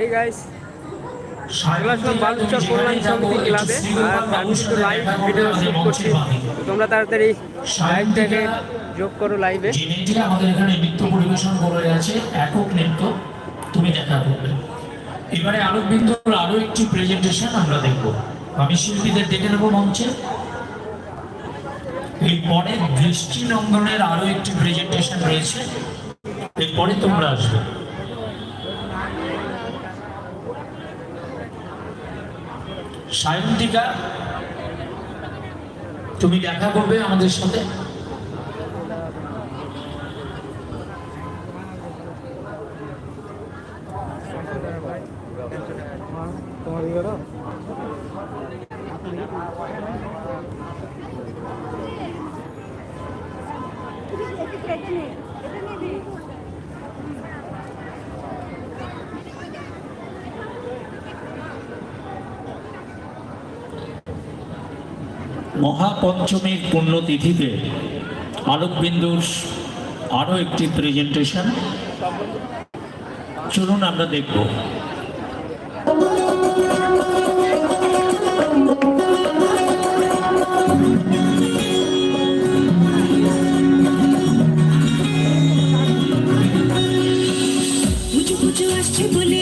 এই গাইস, এগুলো সব বালুচর কল্যাণ সমিতি ক্লাবে, আর আমি তো লাইভ ভিডিও শুট করছি। তোমরা তাড়াতাড়ি লাইভটাকে যোগ করো লাইভে। আমাদের এখানে নৃত্য পরিবেশন করে আছে, একক নৃত্য তুমি দেখা করবে। এবারে আলোকবিন্দুর আরো একটি প্রেজেন্টেশন আমরা দেখব। আমি শিল্পীদের ডেকে নেব মঞ্চে। এরপরে দৃষ্টিনন্দনের আরো একটি প্রেজেন্টেশন রয়েছে, এরপরে তোমরা আসবে। সায়ন্তিকা, তুমি দেখা করবে আমাদের সাথে। মহাপঞ্চমীর পুণ্যতিথিতে আলোকবিন্দুর আরো একটি প্রেজেন্টেশন, চলুন আমরা দেখব। পুজো পুজো আসছে বলে